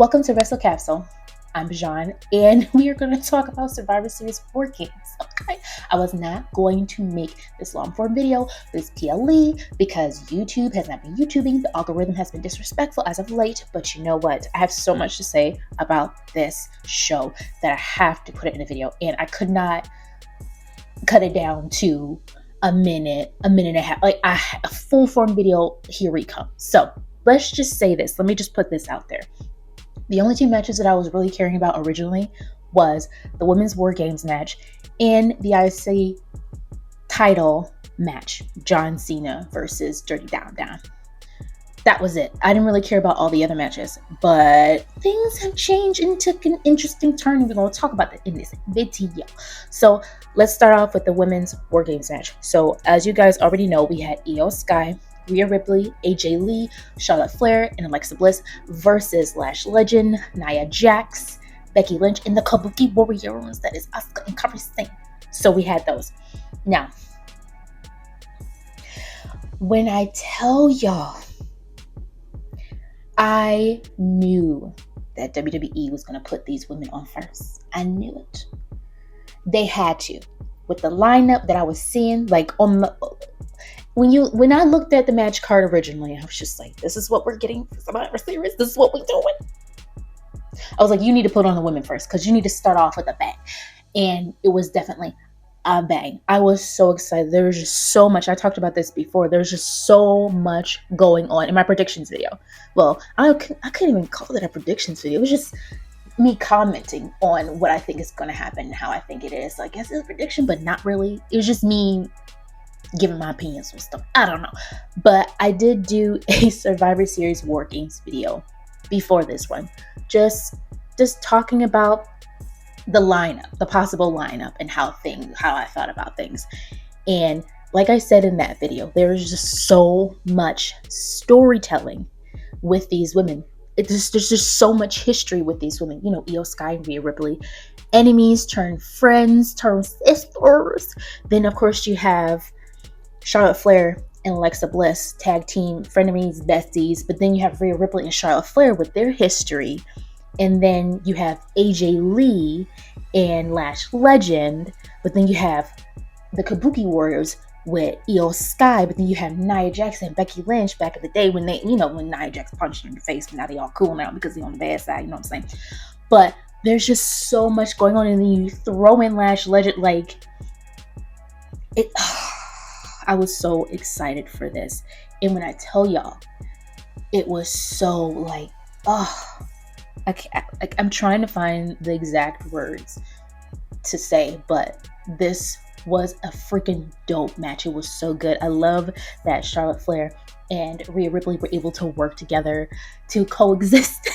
Welcome to Wrestle Capsule. I'm Bron, and we are going to talk about Survivor Series WarGames. Okay, I was not going to make this long form video, this PLE, because YouTube has not been YouTubing. The algorithm has been disrespectful as of late, but you know what? I have so much to say about this show that I have to put it in a video, and I could not cut it down to a minute and a half. Like a full form video, here we come. So let's just say this. Let me just put this out there. The only two matches that I was really caring about originally was the women's WarGames match and the IC title match, John Cena versus Dirty Down Down. That was it. I didn't really care about all the other matches, but things have changed and took an interesting turn, and we're going to talk about that in this video. So let's start off with the women's WarGames match. So as you guys already know, we had Io Sky, Rhea Ripley, AJ Lee, Charlotte Flair, and Alexa Bliss versus Lash Legend, Nia Jax, Becky Lynch, and the Kabuki Warriors, that is Asuka and Kairi Sane. So we had those. Now, when I tell y'all, I knew that WWE was going to put these women on first. I knew it. They had to. With the lineup that I was seeing, like on the... When I looked at the match card originally, I was just like, this is what we're getting for Survivor Series. This is what we're doing. I was like, you need to put on the women first because you need to start off with a bang. And it was definitely a bang. I was so excited. There was just so much. I talked about this before. There's just so much going on in my predictions video. Well, I couldn't even call it a predictions video. It was just me commenting on what I think is going to happen and how I think it is. So I guess it's a prediction, but not really. It was just me giving my opinions on stuff. I don't know. But I did do a Survivor Series WarGames video before this one. Just talking about the lineup, the possible lineup, and how I thought about things. And like I said in that video, there's just so much storytelling with these women. There's just so much history with these women. You know, Io Sky and Rhea Ripley. Enemies turn friends, turn sisters. Then, of course, you have Charlotte Flair and Alexa Bliss, tag team, frenemies, besties. But then you have Rhea Ripley and Charlotte Flair with their history. And then you have AJ Lee and Lash Legend. But then you have the Kabuki Warriors with Io Sky. But then you have Nia Jax and Becky Lynch back in the day when when Nia Jax punched her in the face. But now they all cool now because they're on the bad side, you know what I'm saying? But there's just so much going on. And then you throw in Lash Legend, like it... I was so excited for this. And when I tell y'all, it was so like, I'm trying to find the exact words to say, but this was a freaking dope match. It was so good. I love that Charlotte Flair and Rhea Ripley were able to work together to coexist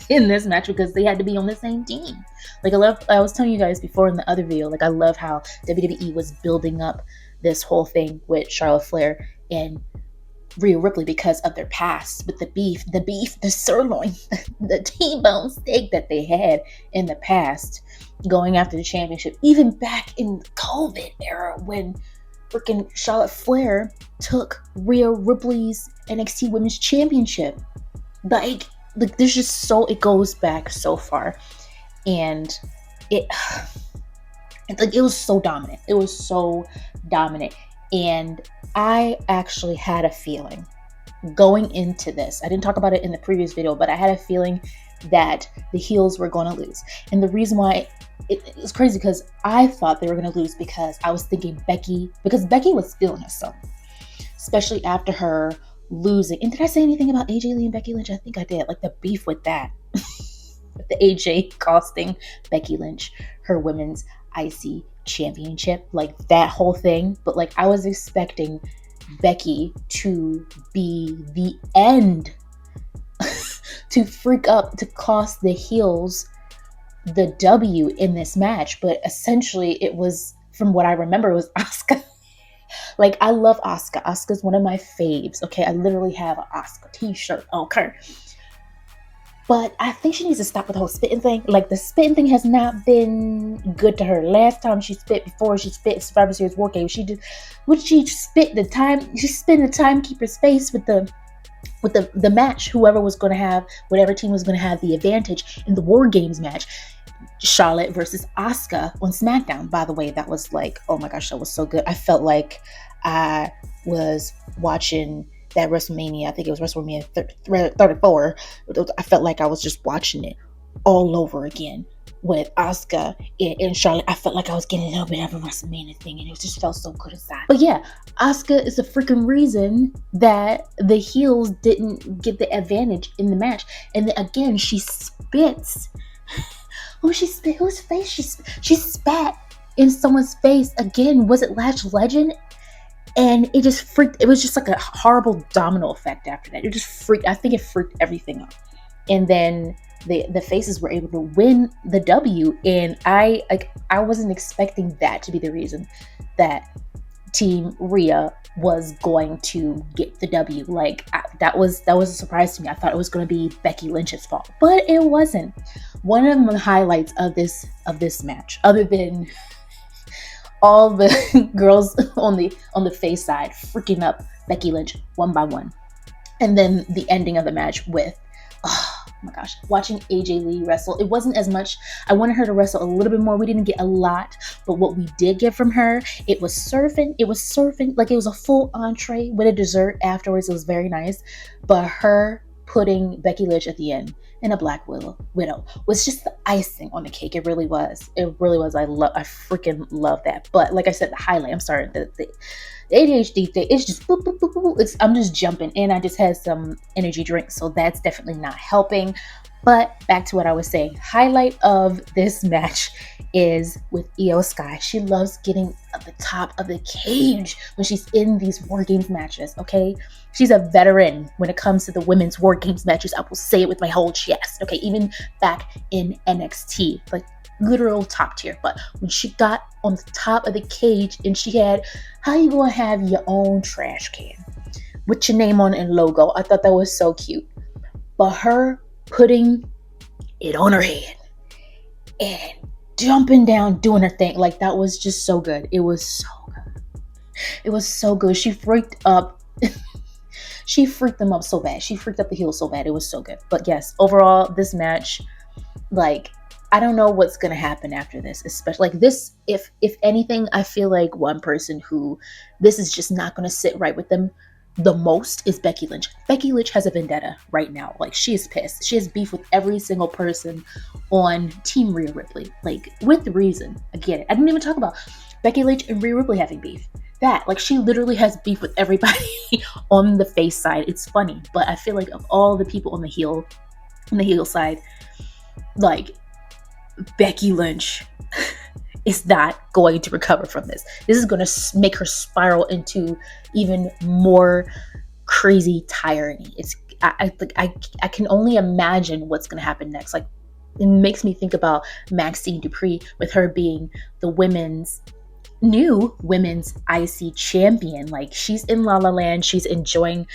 in this match because they had to be on the same team. Like I was telling you guys before in the other video, like I love how WWE was building up this whole thing with Charlotte Flair and Rhea Ripley because of their past, with the beef, the sirloin, the T-bone steak that they had in the past going after the championship, even back in the COVID era when freaking Charlotte Flair took Rhea Ripley's NXT Women's Championship. Like there's just it goes back so far, and it was so dominant. It was so dominant. And I actually had a feeling going into this. I didn't talk about it in the previous video, but I had a feeling that the heels were going to lose. And the reason why it was crazy because I thought they were going to lose because I was thinking Becky was feeling herself, especially after her losing. And did I say anything about AJ Lee and Becky Lynch? I think I did. Like the beef with that. With the AJ costing Becky Lynch her women's IC championship, like that whole thing. But like I was expecting Becky to be the end to freak up, to cost the heels the W in this match. But essentially it was, from what I remember, it was Asuka. Like I love Asuka. Asuka's one of my faves. Okay, I literally have an Asuka t-shirt. Okay. But I think she needs to stop with the whole spitting thing. Like, the spitting thing has not been good to her. Last time she spit, before she spit Survivor Series WarGames, she spit the timekeeper's face with the with the match, whoever was going to have, whatever team was going to have the advantage in the WarGames match, Charlotte versus Asuka on SmackDown. By the way, that was like, oh my gosh, that was so good. I felt like I was watching that WrestleMania. I think it was WrestleMania 34. I felt like I was just watching it all over again with Asuka and Charlotte. I felt like I was getting a little bit of a WrestleMania thing, and it just felt so good inside. But yeah, Asuka is the freaking reason that the heels didn't get the advantage in the match. And then again, she spits. She spit? Whose face? She spat in someone's face again. Was it Lash Legend? And it just freaked. It was just like a horrible domino effect after that. It just freaked. I think it freaked everything up. And then the faces were able to win the W. And I wasn't expecting that to be the reason that Team Rhea was going to get the W. That was a surprise to me. I thought it was going to be Becky Lynch's fault, but it wasn't. One of the highlights of this match, other than all the girls on the face side freaking up Becky Lynch one by one, and then the ending of the match with, oh my gosh, watching AJ Lee wrestle. It wasn't as much. I wanted her to wrestle a little bit more. We didn't get a lot, but what we did get from her, it was surfing. It was surfing. Like, it was a full entree with a dessert afterwards. It was very nice. But her putting Becky Lynch at the end in a Black Widow was just the icing on the cake. It really was. It really was. I freaking love that. But like I said, the highlight, I'm sorry, the ADHD thing, it's just boop, boop, boop, boop. I'm just jumping, and I just had some energy drink, so that's definitely not helping. But back to what I was saying. Highlight of this match is with Io Sky. She loves getting at the top of the cage when she's in these WarGames matches, okay? She's a veteran when it comes to the women's WarGames matches. I will say it with my whole chest, okay? Even back in NXT, like literal top tier. But when she got on the top of the cage and she had, how you gonna have your own trash can with your name on it and logo? I thought that was so cute. But her putting it on her head and jumping down, doing her thing, like, that was just so good. It was so good. It was so good. She freaked up. She freaked them up so bad. She freaked up the heels so bad. It was so good. But yes, overall, this match, like, I don't know what's gonna happen after this, especially like this. If anything, I feel like one person who this is just not gonna sit right with them the most is Becky Lynch. Becky Lynch has a vendetta right now. Like, she is pissed. She has beef with every single person on Team Rhea Ripley. Like, with reason. I get it. I didn't even talk about Becky Lynch and Rhea Ripley having beef. That, like, she literally has beef with everybody on the face side. It's funny, but I feel like of all the people on the heel side, like, Becky Lynch is not going to recover from this. This is going to make her spiral into even more crazy tyranny. I can only imagine what's going to happen next. Like, it makes me think about Maxine Dupree with her being the new women's IC champion. Like, she's in La La Land. She's enjoying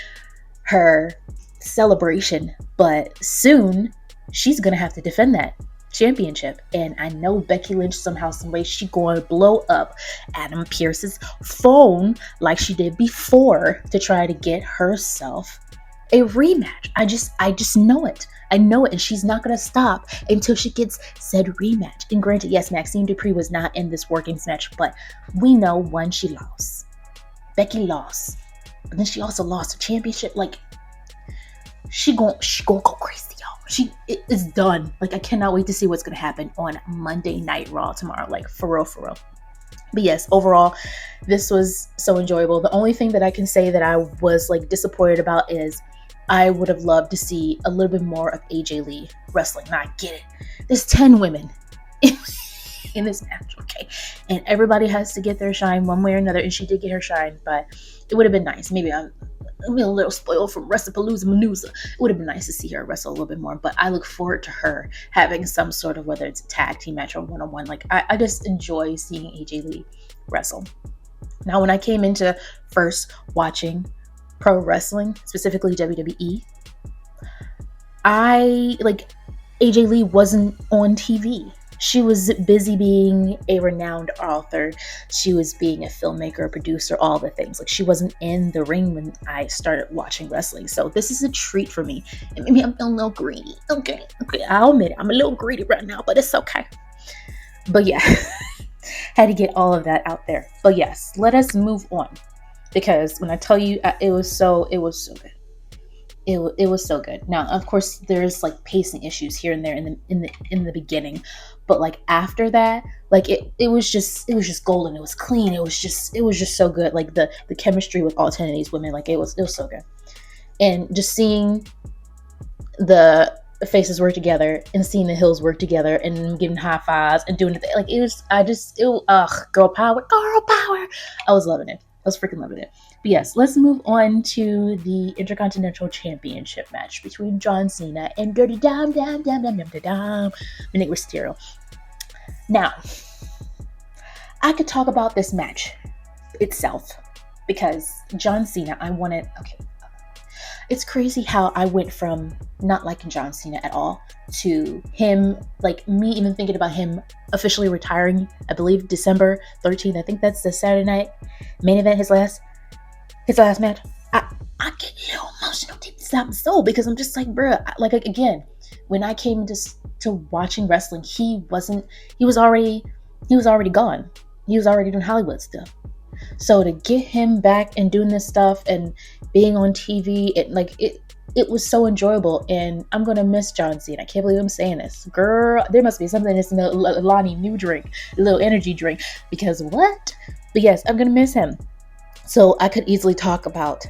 her celebration, but soon she's going to have to defend that championship. And I know Becky Lynch, somehow, someway, she going to blow up Adam Pearce's phone like she did before to try to get herself a rematch. I just know it. I know it, and she's not going to stop until she gets said rematch. And granted, yes, Maxine Dupree was not in this WarGames match, but we know one, she lost. Becky lost. But then she also lost the championship. Like, she gonna go crazy, y'all. It's done. Like, I cannot wait to see what's going to happen on Monday Night Raw tomorrow. Like, for real, for real. But yes, overall, this was so enjoyable. The only thing that I can say that I was, like, disappointed about is I would have loved to see a little bit more of AJ Lee wrestling. Now, I get it. There's 10 women in this match, okay? And everybody has to get their shine one way or another, and she did get her shine, but it would have been nice. Maybe I'm a little spoiled from WrestlePalooza Manooza. It would have been nice to see her wrestle a little bit more, but I look forward to her having some sort of, whether it's a tag team match or one-on-one. Like, I just enjoy seeing AJ Lee wrestle. Now, when I came into first watching pro wrestling, specifically WWE, AJ Lee wasn't on TV. She was busy being a renowned author. She was being a filmmaker, a producer, all the things. Like, she wasn't in the ring when I started watching wrestling. So this is a treat for me. And maybe I'm a little greedy. Okay, I'll admit it. I'm a little greedy right now, but it's okay. But yeah, had to get all of that out there. But yes, let us move on, because when I tell you, it was so good. It was so good. Now, of course, there's like pacing issues here and there in the beginning, but like after that, like it was just golden. It was clean. It was just so good. Like the chemistry with all 10 of these women, like it was so good. And just seeing the faces work together and seeing the Hills work together and giving high fives and doing it, like it was, girl power. I was loving it. I was freaking loving it. But yes, let's move on to the Intercontinental Championship match between John Cena and Dominik Mysterio. Now, I could talk about this match itself, because John Cena, it's crazy how I went from not liking John Cena at all to him, like me even thinking about him officially retiring, I believe December 13th. I think that's the Saturday night main event, his last match. I get a little emotional deep inside my soul, because I'm just like, bruh, like again, when I came to watching wrestling, he was already gone. He was already doing Hollywood stuff. So to get him back and doing this stuff and being on TV, it was so enjoyable, and I'm gonna miss John Cena. I can't believe I'm saying this. Girl, there must be something that's in a Lonnie new drink, a little energy drink, because what? But yes, I'm gonna miss him. So I could easily talk about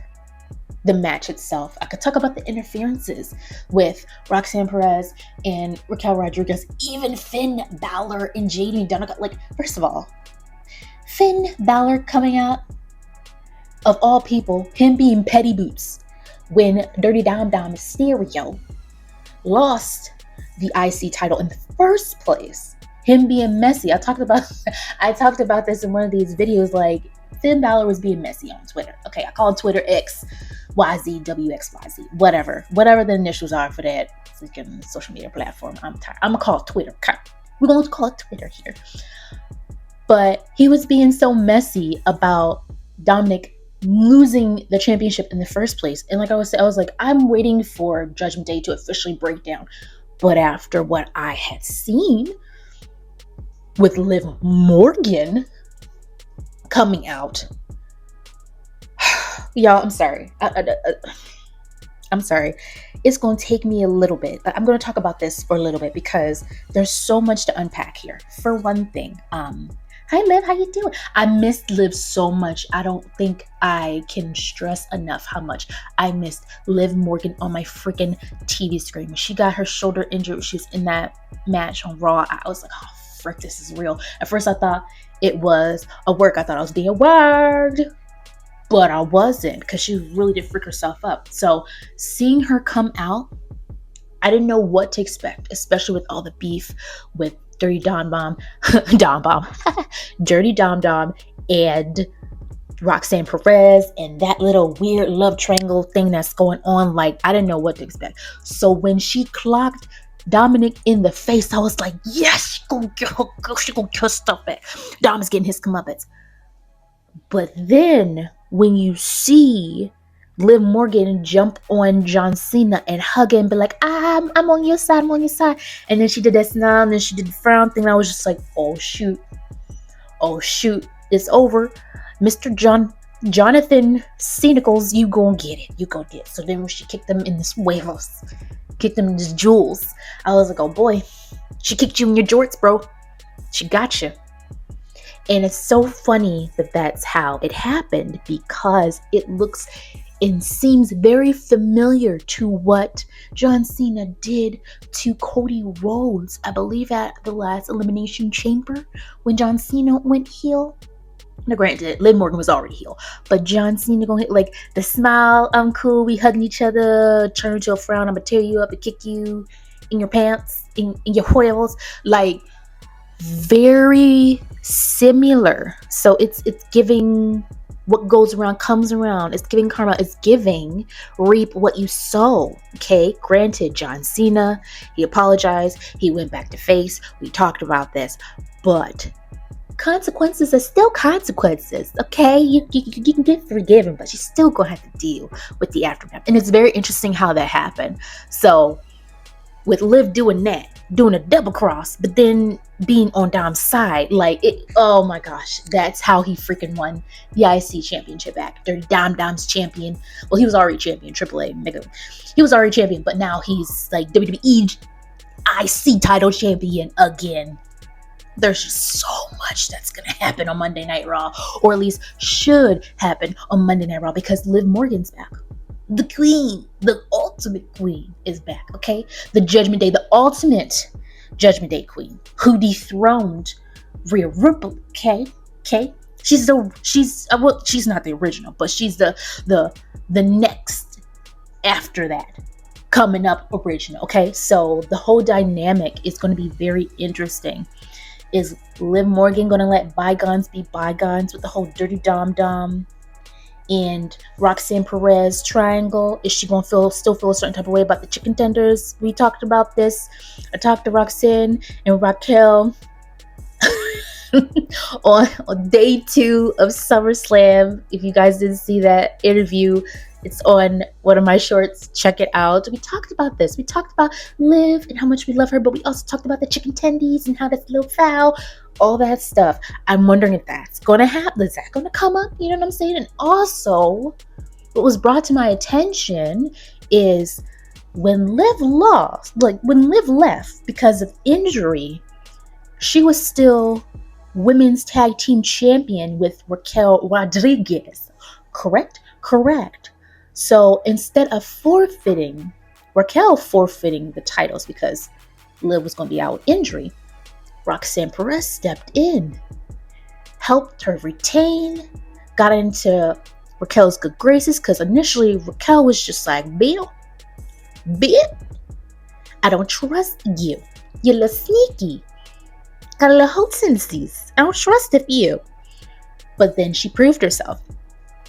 the match itself. I could talk about the interferences with Roxanne Perez and Raquel Rodriguez, even Finn Balor and JD Donegal. Like, first of all, Finn Balor coming out, of all people, him being petty boots when Dirty Dom Mysterio lost the IC title in the first place. Him being messy. I talked about this in one of these videos. Like, Finn Balor was being messy on Twitter. Okay, I call Twitter XYZWXYZ, whatever the initials are for that freaking social media platform. I'm tired. I'm gonna call it Twitter. Okay. We're gonna call it Twitter here. But he was being so messy about Dominik losing the championship in the first place. And like I was like, I'm waiting for Judgment Day to officially break down. But after what I had seen with Liv Morgan coming out, y'all, I'm sorry. I'm sorry. It's going to take me a little bit. I'm going to talk about this for a little bit, because there's so much to unpack here. For one thing, hi Liv, how you doing? I missed Liv so much. I don't think I can stress enough how much I missed Liv Morgan on my freaking TV screen. When she got her shoulder injured, she was in that match on Raw. I was like, oh frick, this is real. At first I thought it was a work. I thought I was being worked, but I wasn't, because she really did freak herself up. So seeing her come out, I didn't know what to expect, especially with all the beef with Dirty Dom Dirty Dom and Roxanne Perez, and that little weird love triangle thing that's going on. Like, I didn't know what to expect. So when she clocked Dominik in the face, I was like, yes, she gonna get her stuff back. Dom is getting his comeuppance. But then when you see Liv Morgan jump on John Cena and hug him and be like, I'm on your side, and then she did that smile, and then she did the frown thing, and I was just like, oh shoot, it's over. Mr. Jonathan Cenacles, you gonna get it. So then when she kicked them in the huevos, kicked them in the jewels, I was like, oh boy, she kicked you in your jorts, bro. She got you. And it's so funny that that's how it happened, because it looks and seems very familiar to what John Cena did to Cody Rhodes, I believe at the last Elimination Chamber, when John Cena went heel. Now granted, Liv Morgan was already heel, but John Cena going hit, like, the smile, I'm cool, we hugging each other, turn to a frown, I'm gonna tear you up and kick you in your pants, in your huevos, like, very similar. So it's giving What goes around comes around. It's giving karma. It's giving reap what you sow. Okay, granted, John Cena, he apologized. He went back to face. We talked about this. But consequences are still consequences. Okay, you can get forgiven, but you still gonna have to deal with the aftermath. And it's very interesting how that happened. So with Liv doing that, doing a double cross, but then being on Dom's side, like it, oh my gosh, that's how he freaking won the IC championship back. Dirty Dom's champion. Well, he was already champion, AAA, nigga. He was already champion, but now he's like WWE IC title champion again. There's just so much that's gonna happen on Monday Night Raw, or at least should happen on Monday Night Raw, because Liv Morgan's back. The queen, the ultimate queen is back, okay? The Judgment Day, the ultimate Judgment Day queen, who dethroned Rhea Ripley, okay? She's not the original, but she's the next after that coming up original, okay? So the whole dynamic is going to be very interesting. Is Liv Morgan going to let bygones be bygones with the whole Dirty Dom and Roxanne Perez triangle? Is she going to still feel a certain type of way about the chicken tenders? We talked about this. I talked to Roxanne and Raquel on day 2 of SummerSlam. If you guys didn't see that interview, it's on one of my shorts. Check it out. We talked about this. We talked about Liv and how much we love her, but we also talked about the chicken tendies and how that's a little foul. All that stuff. I'm wondering if that's going to happen. Is that going to come up? You know what I'm saying? And also, what was brought to my attention is when Liv left because of injury, she was still women's tag team champion with Raquel Rodriguez. Correct. So instead of Raquel forfeiting the titles because Liv was going to be out with injury, Roxanne Perez stepped in, helped her retain, got into Raquel's good graces, because initially Raquel was just like, Bill, I don't trust you. You're a little sneaky. Got a little hot tendencies. I don't trust you. But then she proved herself.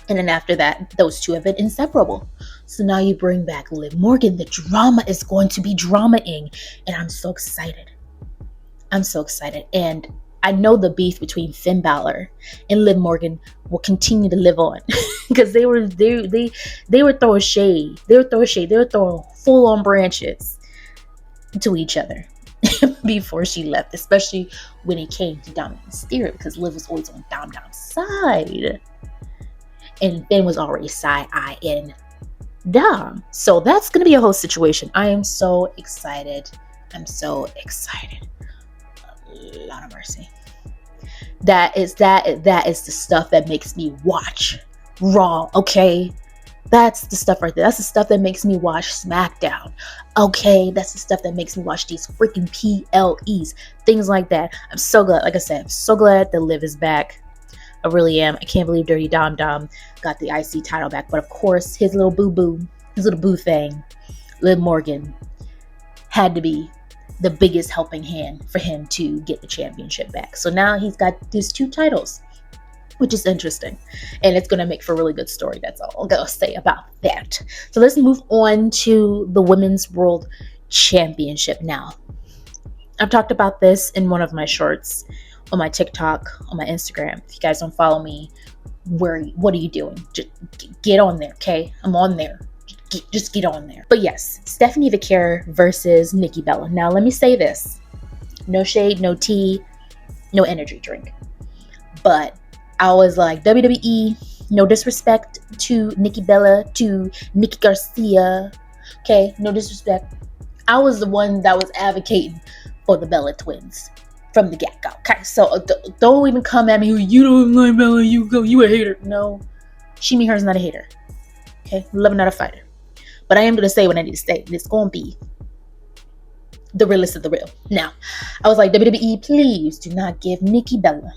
And then after that, those two have been inseparable. So now you bring back Liv Morgan. The drama is going to be drama-ing. And I'm so excited. And I know the beef between Finn Balor and Liv Morgan will continue to live on. Because they were throwing shade. They were throwing full-on branches to each other before she left. Especially when it came to Dominik Mysterio. Because Liv was always on Dom's side. And Finn was already side-eyeing Dom. So that's going to be a whole situation. I am so excited. Lord of mercy. That is the stuff that makes me watch Raw, okay? That's the stuff right there. That's the stuff that makes me watch SmackDown. Okay, that's the stuff that makes me watch these freaking PLEs. Things like that. I'm so glad, like I said, I'm so glad that Liv is back. I really am. I can't believe Dirty Dom got the IC title back. But of course, his little boo thing, Liv Morgan, had to be the biggest helping hand for him to get the championship back. So now he's got these 2 titles, which is interesting. And it's going to make for a really good story. That's all I'm going to say about that. So let's move on to the Women's World Championship now. I've talked about this in one of my shorts on my TikTok, on my Instagram. If you guys don't follow me, what are you doing? Just get on there, okay? I'm on there. Just get on there. But yes, Stephanie Vaquer versus Nikki Bella. Now, let me say this. No shade, no tea, no energy drink. But I was like, WWE, no disrespect to Nikki Bella, to Nikki Garcia. Okay, no disrespect. I was the one that was advocating for the Bella twins from the get-go. Okay, so don't even come at me. You don't like Bella, you a hater. No, she, me, her is not a hater. Okay, love, not a fighter. But I am going to say what I need to say. And it's going to be the realest of the real. Now, I was like, WWE, please do not give Nikki Bella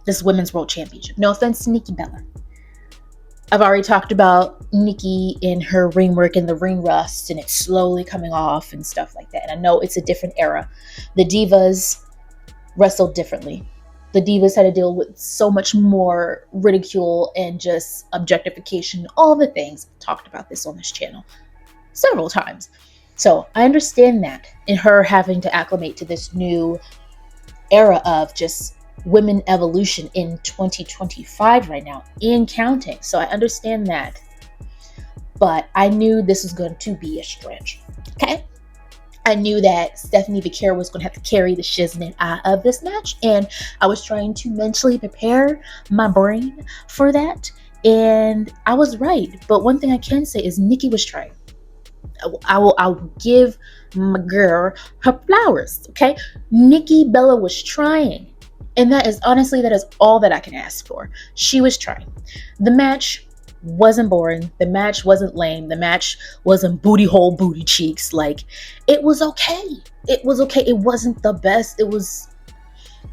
this Women's World Championship. No offense to Nikki Bella. I've already talked about Nikki in her ring work and the ring rust, and it's slowly coming off and stuff like that. And I know it's a different era. The divas wrestle differently. The Divas had to deal with so much more ridicule and just objectification, all the things. I've talked about this on this channel several times. So I understand that in her having to acclimate to this new era of just women evolution in 2025 right now and counting. So I understand that. But I knew this was going to be a stretch. Okay? I knew that Stephanie Vaquer was going to have to carry the shiznit out of this match, and I was trying to mentally prepare my brain for that, and I was right. But one thing I can say is Nikki was trying. I'll give my girl her flowers, okay? Nikki Bella was trying, and that is all that I can ask for. She was trying. The match wasn't boring. The match wasn't lame. The match wasn't booty hole booty cheeks. Like, it was okay. It was okay. It wasn't the best. It was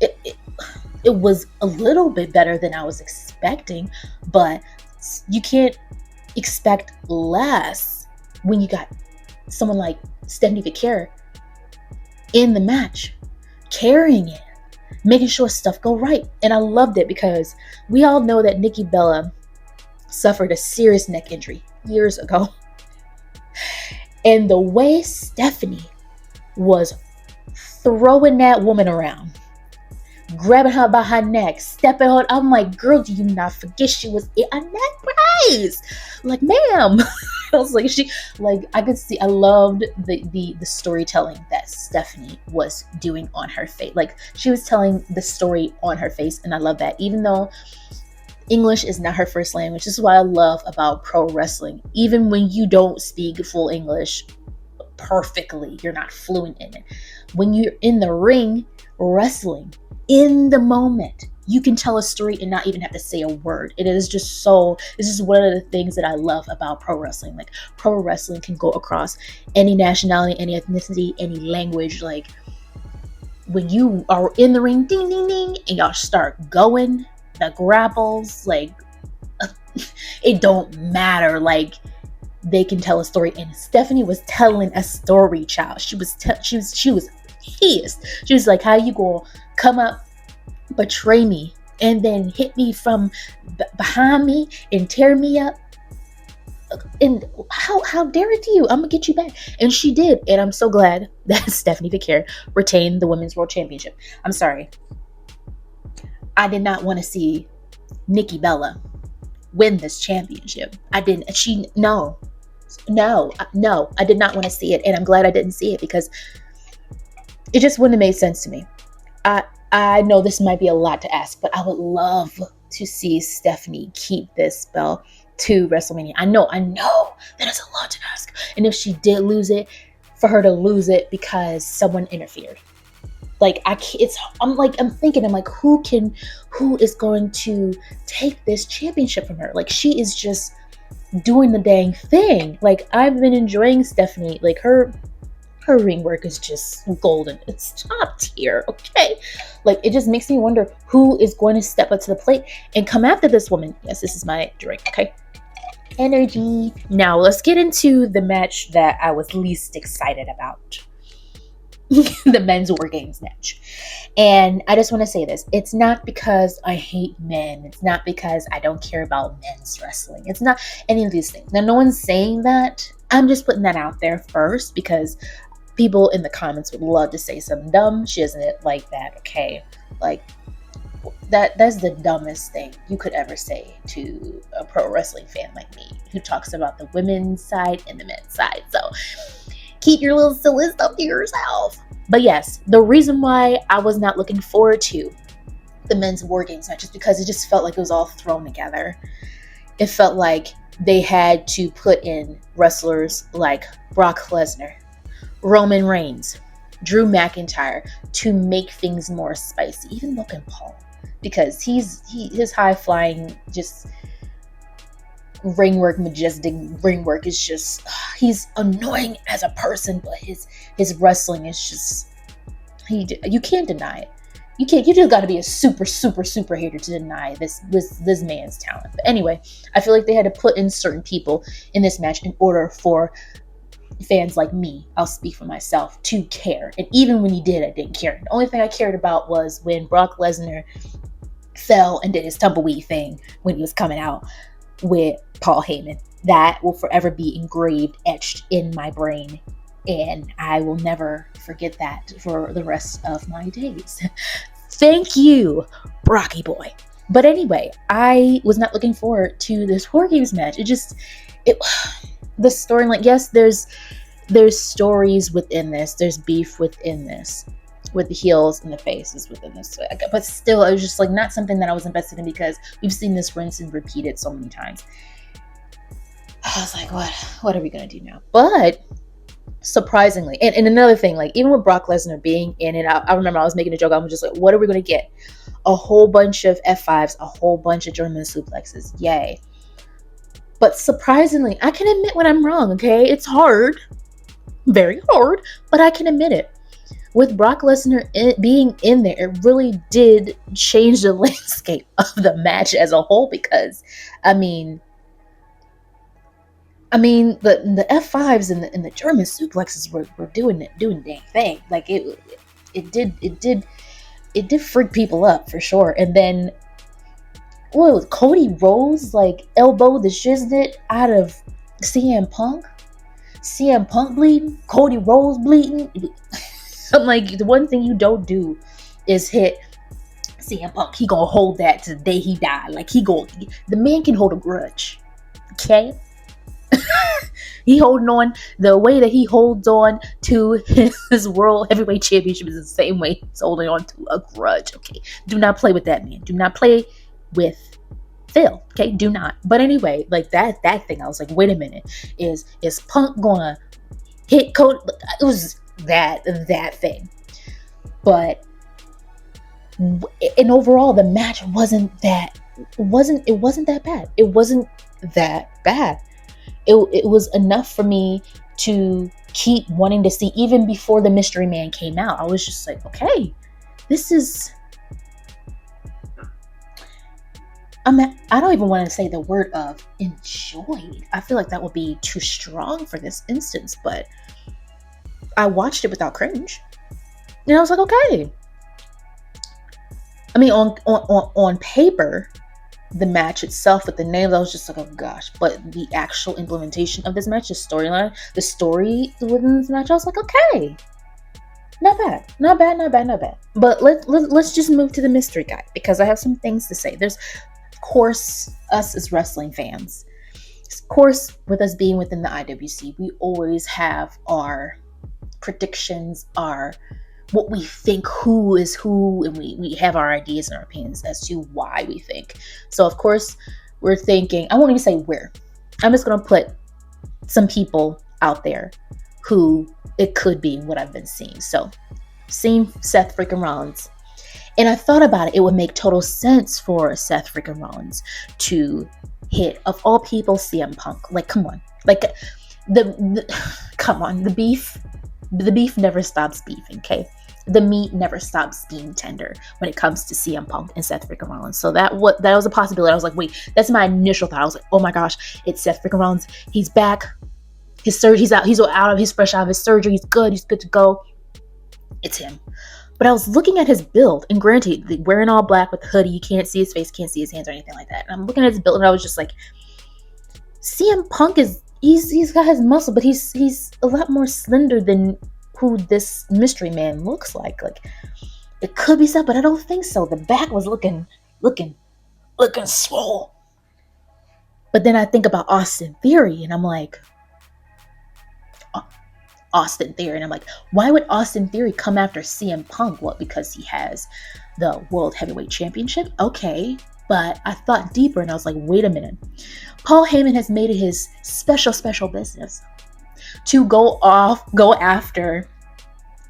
a little bit better than I was expecting, but you can't expect less when you got someone like Stephanie Vaquer in the match, carrying it, making sure stuff go right. And I loved it because we all know that Nikki Bella suffered a serious neck injury years ago. And the way Stephanie was throwing that woman around, grabbing her by her neck, stepping on, I'm like, girl, do you not forget she was in a neck brace? Like, ma'am. I was like, I loved the storytelling that Stephanie was doing on her face. Like, she was telling the story on her face, and I love that. Even though English is not her first language. This is what I love about pro wrestling. Even when you don't speak full English perfectly, you're not fluent in it. When you're in the ring wrestling, in the moment, you can tell a story and not even have to say a word. This is one of the things that I love about pro wrestling. Like, pro wrestling can go across any nationality, any ethnicity, any language. Like, when you are in the ring, ding, ding, ding, and y'all start going, the grapples, like, it don't matter. Like, they can tell a story, and Stephanie was telling a story, child. She was pissed. She was like, how you gonna come up, betray me, and then hit me from behind me and tear me up? And how dare it you? I'm gonna get you back. And she did, and I'm so glad that Stephanie Vaquer retained the Women's World Championship. I'm sorry, I did not want to see Nikki Bella win this championship. I didn't. No, I did not want to see it, and I'm glad I didn't see it because it just wouldn't have made sense to me. I know this might be a lot to ask, but I would love to see Stephanie keep this belt to WrestleMania. I know that is a lot to ask, and if she did lose it, for her to lose it because someone interfered. Like, I'm thinking, who is going to take this championship from her? Like, she is just doing the dang thing. Like, I've been enjoying Stephanie. Like, her ring work is just golden. It's top tier, okay? Like, it just makes me wonder who is going to step up to the plate and come after this woman. Yes, this is my drink, okay? Energy. Now, let's get into the match that I was least excited about. The men's WarGames match. And I just want to say this. It's not because I hate men. It's not because I don't care about men's wrestling. It's not any of these things. Now, no one's saying that. I'm just putting that out there first because people in the comments would love to say something dumb. She isn't like that, okay? Like, that's the dumbest thing you could ever say to a pro wrestling fan like me who talks about the women's side and the men's side. So keep your little silly stuff to yourself. But yes, the reason why I was not looking forward to the men's WarGames match is because it just felt like it was all thrown together. It felt like they had to put in wrestlers like Brock Lesnar, Roman Reigns, Drew McIntyre to make things more spicy. Even Logan Paul, because his high flying, just ring work, majestic ring work is just, he's annoying as a person, but his wrestling is just, you can't deny it. You just got to be a super hater to deny this man's talent. But anyway, I feel like they had to put in certain people in this match in order for fans like me, I'll speak for myself, to care. And even when he did, I didn't care. The only thing I cared about was when Brock Lesnar fell and did his tumbleweed thing when he was coming out with Paul Heyman. That will forever be engraved, etched in my brain, and I will never forget that for the rest of my days. Thank you, Brocky boy. But anyway, I was not looking forward to this WarGames match. The storyline, yes, there's stories within this, there's beef within this, with the heels and the faces within this, but still, it was just like not something that I was invested in, because we've seen this rinse and repeated so many times. I was like, what are we gonna do now? But surprisingly, and another thing, like even with Brock Lesnar being in it, I remember I was making a joke. I was just like, what are we gonna get? A whole bunch of F5s, a whole bunch of German suplexes, yay. But surprisingly, I can admit when I'm wrong, okay? It's hard, very hard, but I can admit it. With Brock Lesnar being in there, it really did change the landscape of the match as a whole, because, I mean, the F5s and the German suplexes were doing dang thing. Like it did freak people up for sure. And then what was Cody Rhodes like elbowed the shiznit out of CM Punk? CM Punk bleeding, Cody Rhodes bleeding. I'm like, the one thing you don't do is hit CM Punk. He gonna hold that to the day he died. Like the man can hold a grudge. Okay? He holding on, the way that he holds on to his World Heavyweight Championship is the same way he's holding on to a grudge. Okay, do not play with that man. Do not play with Phil. Okay, do not. But anyway, like that thing, I was like, wait a minute, is Punk gonna hit Cody? It was that thing. But and overall, the match wasn't that bad. It wasn't that bad. It was enough for me to keep wanting to see, even before the mystery man came out. I was just like, okay, this is... I don't even want to say the word of enjoyed. I feel like that would be too strong for this instance, but I watched it without cringe. And I was like, okay. I mean, on paper, the match itself with the names, I was just like, oh gosh. But the actual implementation of this match, the storyline, the story within this match, I was like, okay, not bad. But let's just move to the mystery guy, because I have some things to say. There's, of course, us as wrestling fans. Of course, with us being within the IWC, we always have our predictions, our what we think who is who, and we have our ideas and our opinions as to why we think. So of course we're thinking, I won't even say where, I'm just gonna put some people out there who it could be what I've been seeing. So seeing Seth freaking Rollins, and I thought about it, it would make total sense for Seth freaking Rollins to hit, of all people, CM Punk. Like, come on, like come on, the beef never stops beefing, okay? The meat never stops being tender when it comes to CM Punk and Seth freaking Rollins. So that was a possibility. I was like, wait, that's my initial thought. I was like, oh my gosh, it's Seth freaking Rollins. He's back. His surgery, he's fresh out of his surgery. He's good to go. It's him. But I was looking at his build, and granted, wearing all black with the hoodie, you can't see his face, can't see his hands or anything like that. And I'm looking at his build, and I was just like, CM Punk he's got his muscle, but he's a lot more slender than who this mystery man looks like. Like, it could be so, but I don't think so. The back was looking swole. But then I think about Austin Theory, and I'm like, Austin Theory, and I'm like, why would Austin Theory come after CM Punk? Well, because he has the World Heavyweight Championship. Okay, but I thought deeper, and I was like, wait a minute. Paul Heyman has made it his special business to go after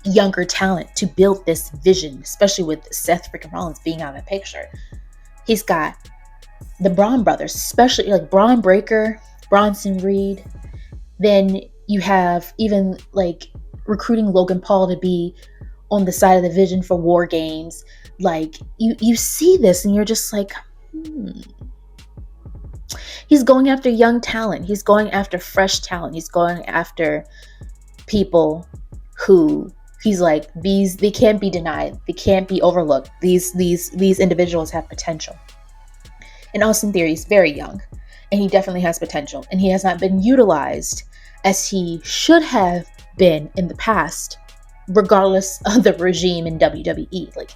younger talent to build this vision, especially with Seth freaking Rollins being out of the picture. He's got the Bron brothers, especially like Bron Breakker, Bronson Reed. Then you have even like recruiting Logan Paul to be on the side of the vision for WarGames. Like you see this and you're just like, He's going after young talent. He's going after fresh talent. He's going after people who he's like, they can't be denied. They can't be overlooked. These individuals have potential. And Austin Theory is very young, and he definitely has potential, and he has not been utilized as he should have been in the past, regardless of the regime in WWE. Like,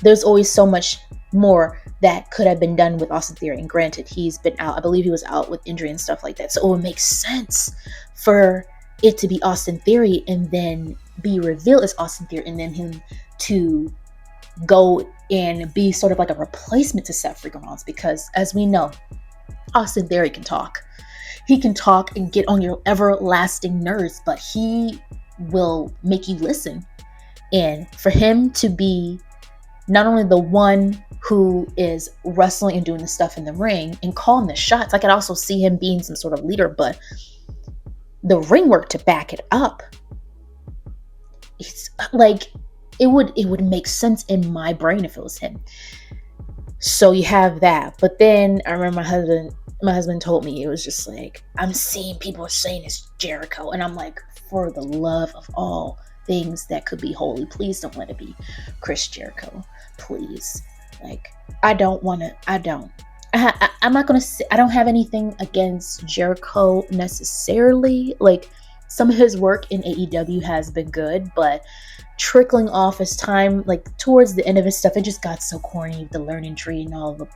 there's always so much more that could have been done with Austin Theory. And granted, he's been out. I believe he was out with injury and stuff like that. So it would make sense for it to be Austin Theory and then be revealed as Austin Theory, and then him to go and be sort of like a replacement to Seth freaking Rollins, because as we know, Austin Theory can talk. He can talk and get on your everlasting nerves, but he will make you listen. And for him to be not only the one who is wrestling and doing the stuff in the ring and calling the shots, I could also see him being some sort of leader, but the ring work to back it up, it's like, it would make sense in my brain if it was him. So you have that. But then I remember my husband told me, it was just like, I'm seeing people saying it's Jericho, and I'm like, for the love of all things that could be holy, please don't let it be Chris Jericho, please. Like, I'm not gonna say, I don't have anything against Jericho necessarily. Like, some of his work in AEW has been good, but trickling off as time, like towards the end of his stuff, it just got so corny, the learning tree and all of the,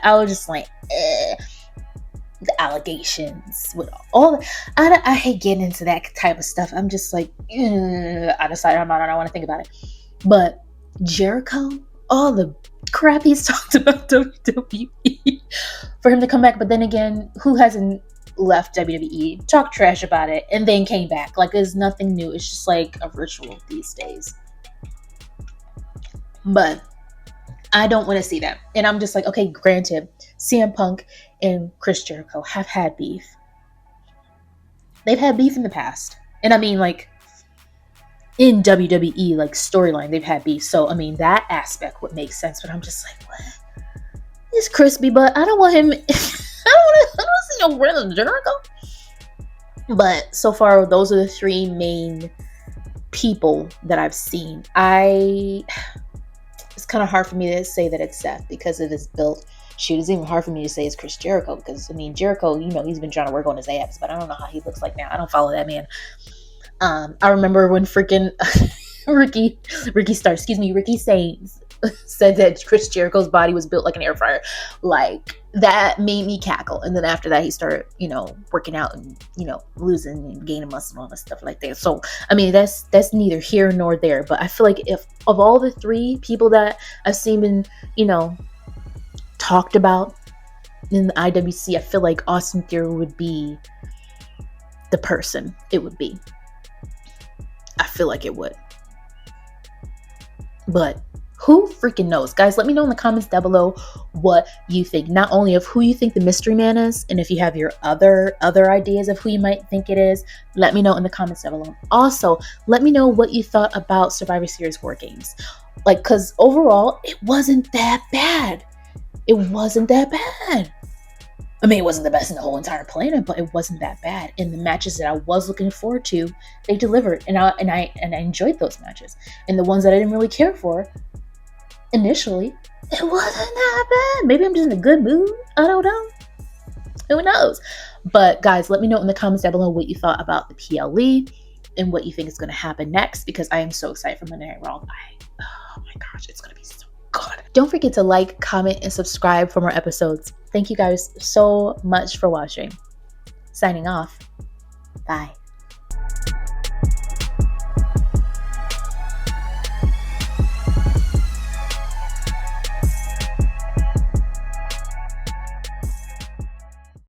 I was just like, the allegations with all the, I hate getting into that type of stuff. I'm just like, I decided I don't want to think about it. But Jericho, all the crap he's talked about WWE, for him to come back, but then again, who hasn't left WWE, talked trash about it, and then came back? Like, there's nothing new. It's just like a ritual these days. But I don't want to see that. And I'm just like, okay, granted, CM Punk and Chris Jericho have had beef. They've had beef in the past. And I mean, like, in WWE, like, storyline, they've had beef. So, I mean, that aspect would make sense. But I'm just like, what? It's crispy, but I don't want him... I don't see no Brandon Jericho. But so far, those are the three main people that I've seen. It's kind of hard for me to say that it's Seth because it is built. Shoot, it's even hard for me to say it's Chris Jericho because, I mean, Jericho, you know, he's been trying to work on his abs, but I don't know how he looks like now. I don't follow that man. I remember when freaking Ricky Sane said that Chris Jericho's body was built like an air fryer. Like, that made me cackle. And then after that, he started, you know, working out and, you know, losing and gaining muscle and all that stuff like that. So, I mean, that's neither here nor there. But I feel like if of all the three people that I've seen been, you know, talked about in the IWC, I feel like Austin Theory would be the person it would be. I feel like it would. But who freaking knows? Guys, let me know in the comments down below what you think. Not only of who you think the mystery man is, and if you have your other ideas of who you might think it is, let me know in the comments down below. Also, let me know what you thought about Survivor Series WarGames. Like, because overall, it wasn't that bad. It wasn't that bad. I mean, it wasn't the best in the whole entire planet, but it wasn't that bad. And the matches that I was looking forward to, they delivered, and I enjoyed those matches. And the ones that I didn't really care for initially, it wasn't that bad. Maybe I'm just in a good mood. I don't know. Who knows? But guys, let me know in the comments down below what you thought about the PLE and what you think is going to happen next, because I am so excited for Monday Night Raw. Oh my gosh, it's going to be so good. Don't forget to like, comment, and subscribe for more episodes. Thank you guys so much for watching. Signing off. Bye.